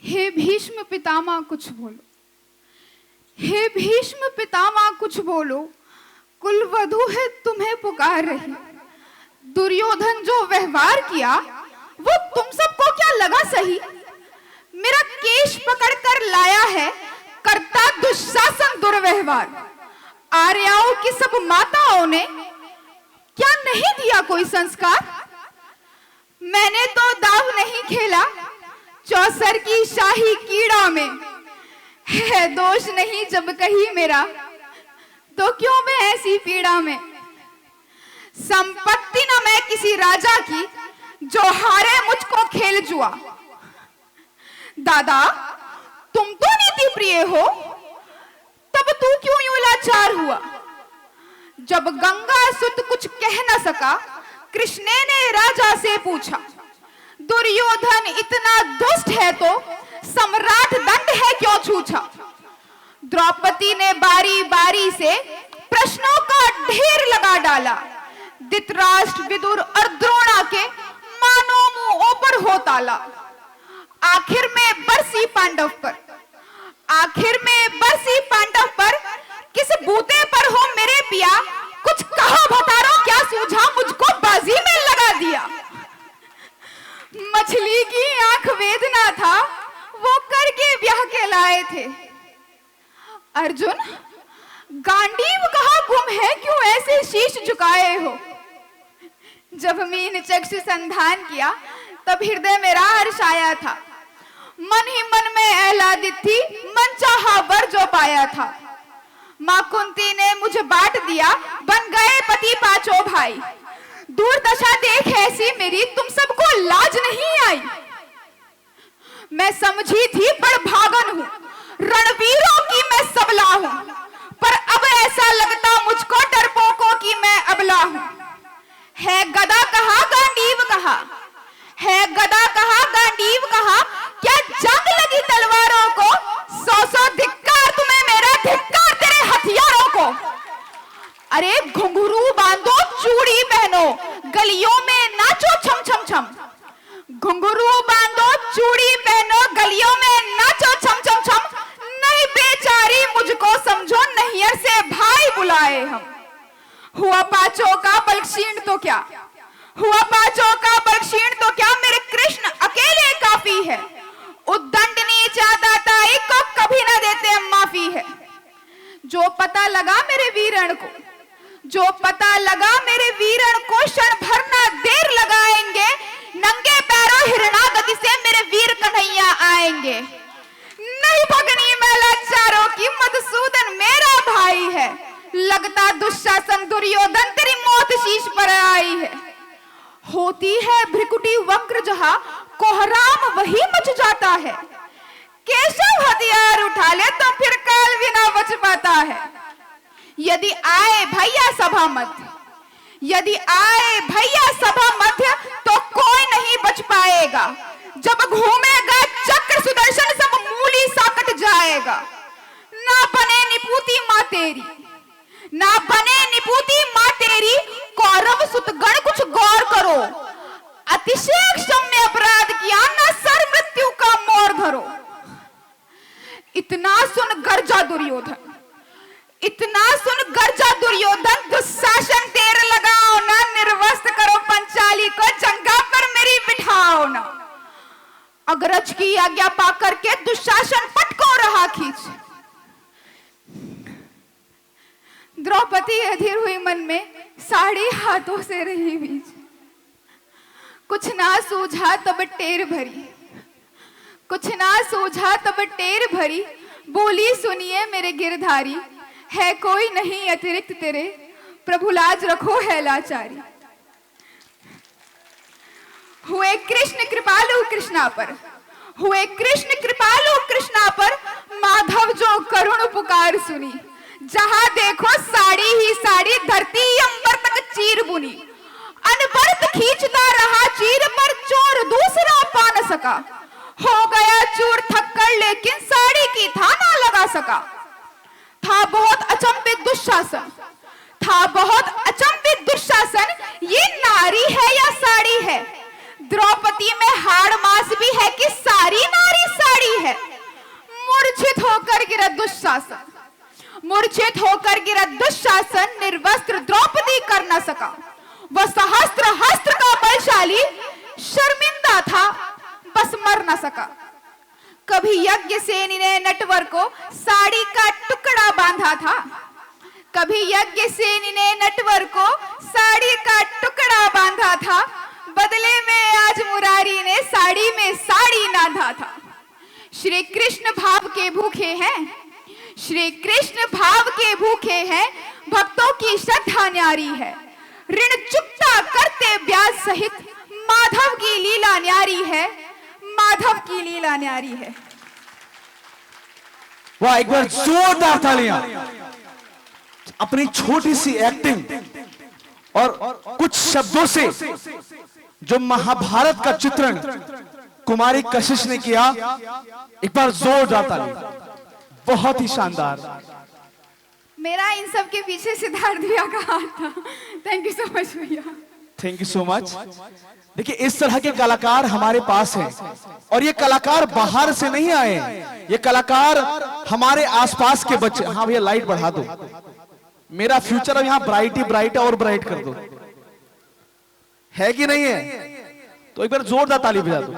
हे भीष्म पितामह कुछ बोलो, हे भीष्म पितामह कुछ बोलो, कुलवधू है तुम्हें पुकार रही। दुर्योधन जो व्यवहार किया वो तुम सबको क्या लगा सही? मेरा केश पकड़कर लाया है करता दुशासन दुर्व्यवहार। आर्याओं की सब माताओं ने क्या नहीं दिया कोई संस्कार? मैंने तो दाव नहीं खेला चौसर की शाही कीड़ा में। है दोष नहीं जब कहीं मेरा, तो क्यों मैं ऐसी पीड़ा में? संपत्ति न मैं किसी राजा की जो हारे मुझको खेल जुआ। दादा तुम तो नीति प्रिय हो, तब तू क्यों यूं लाचार हुआ? जब गंगा सुत कुछ कह न सका, कृष्ण ने राजा से पूछा। दुर्योधन इतना दुष्ट है तो सम्राट दंड है क्यों छूछा? द्रौपदी ने बारी बारी से प्रश्नों का ढेर लगा डाला। धृतराष्ट्र, विदुर और द्रोणा के मानो मुंहों पर हो ताला। आखिर में बरसी पांडव पर, आखिर में बरसी पांडव पर, किस बूते पर हो मेरे पिया? कुछ कहो भतारो क्या सूझा, मुझको बाजी में लगा दिया। मछली की आंख वेदना था, वो करके ब्याह के लाए थे। अर्जुन गांडीव कहाँ गुम है, क्यों ऐसे शीश झुकाए हो? जब मीन चक्षु संधान किया तब हृदय मेरा हर्षाया था। मन ही मन में आह्लादित थी, मन चाहा वर जो पाया था। मां कुंती ने मुझे बांट दिया, बन गए पति पांचों भाई। दूर दशा देख ऐसी मेरी, तुम सबको लाज नहीं आई। मैं समझी थी बड़ भागन हूं, रणवीरों की मैं सबला हूं, पर अब ऐसा लगता मुझको डरपोकों की मैं अबला हूं। है गदा कहा गांडीव कहा, है गदा कहा गांडीव कहा, क्या जंग लगी तलवारों को? सौ सौ धिक्कार तुम्हें मेरा, धिक्कार तेरे हथियारों को। अरे घुंघरू बांधो चूड़ी पहनो, गलियों में नाचो छम छम छम। घुंघरू बांधो चूड़ी पहनो, गलियों में नाचो छम छम छम। नहीं बेचारी मुझको समझो, नैहर से भाई बुलाए हम। हुआ पांचों का बल क्षीण तो क्या, हुआ पांचों का बल क्षीण तो क्या, मेरे कृष्ण अकेले काफी है। उद्दंडनी चाहताई को कभी न देते माफी है। जो पता लगा मेरे वीरण को, जो पता लगा मेरे वीरण को, क्षण भर ना देर लगाएंगे। नंगे पैरों हिरणागति से मेरे वीर कन्हैया आएंगे। नहीं भगनी मैं लाचारों की, मधुसूदन मेरा भाई है। लगता दुशासन दुर्योधन तेरी मौत शीश पर आई है। होती है भ्रिकुटी वक्र जहां, कोहराम वही मच जाता है। केशव हथियार उठा ले तो फिर काल भी ना बच पाता है। यदि आए भैया सभा मध्य, यदि आए भैया सभा मध्य, तो कोई नहीं बच पाएगा। जब घूमेगा चक्र सुदर्शन सब मूली सा कट जाएगा। ना बने निपुती मां तेरी, ना बने निपुती मां तेरी, कौरव सुतगण कुछ गौर करो। अतिशय क्षम्य अपराध किया, ना सर मृत्यु का मोर धरो। इतना सुन गर्जा दुर्योधन, इतना सुन गर्जा दुर्योधन, दुशासन तेर लगाओ ना, निर्वस्त करो पंचाली को, जंगा पर मेरी बिठाओ ना। अग्रज की आज्ञा पाकर के दुशासन पटको रहा खींच। द्रौपदी अधीर हुई मन में, साड़ी हाथों से रही बीच। कुछ ना सूझा तब टेर भरी, कुछ ना सूझा तब टेर भरी। बोली सुनिए मेरे गिरधारी, है कोई नहीं अतिरिक्त तेरे, प्रभु लाज रखो है लाचारी। हुए कृष्ण कृपालु कृष्णा पर, हुए कृष्ण कृपालु कृष्णा पर, माधव जो करुण पुकार सुनी। जहां देखो साड़ी ही साड़ी, धरती अंबर तक चीर बुनी। अनवरत खींचता रहा चीर, पर चोर दूसरा पा न सका। हो गया चूर थक्कर, लेकिन साड़ी की था ना लगा सका। था बहुत अचंभित दुशासन, था बहुत अचंभित दुशासन, ये नारी है या साड़ी है? द्रौपदी में हाड़ मास भी है कि सारी नारी साड़ी शासन। मूर्छित होकर गिरा दुशासन, निर्वस्त्र द्रौपदी कर न सका। वह सहस्त्र हस्त्र का बलशाली, शर्मिंदा था बस मर न सका। कभी यज्ञ सेनी ने नटवर को साड़ी का टुकड़ा बांधा था। कभी यज्ञ सेनी ने नटवर को साड़ी का टुकड़ा बांधा था। बदले में आज मुरारी ने साड़ी में साड़ी नाधा था। श्री कृष्ण भाव के भूखे हैं, श्री कृष्ण भाव के भूखे हैं, भक्तों की श्रद्धा न्यारी है। ऋण चुकता करते ब्याज सहित, माधव की लीला न्यारी है, माधव की लीला न्यारी है। वाह, एक बार जोरदार तालियां। अपनी छोटी सी एक्टिंग और कुछ शब्दों से जो महाभारत का चित्रण कुमारी कशिश ने किया, एक बार जोरदार तालियां। बहुत ही शानदार। मेरा इन सब के पीछे सिद्धार्थ भैया का हाथ था। थैंक यू सो मच भैया। Thank you so much. देखिए, इस तरह के कलाकार हमारे पास हैं और ये कलाकार बाहर से नहीं आए, ये कलाकार हमारे आसपास के बच्चे। हाँ भैया, लाइट बढ़ा दो, मेरा फ्यूचर अब यहाँ ब्राइट ही ब्राइट है, और ब्राइट कर दो, है कि नहीं है? तो एक बार जोरदार ताली बजा दो।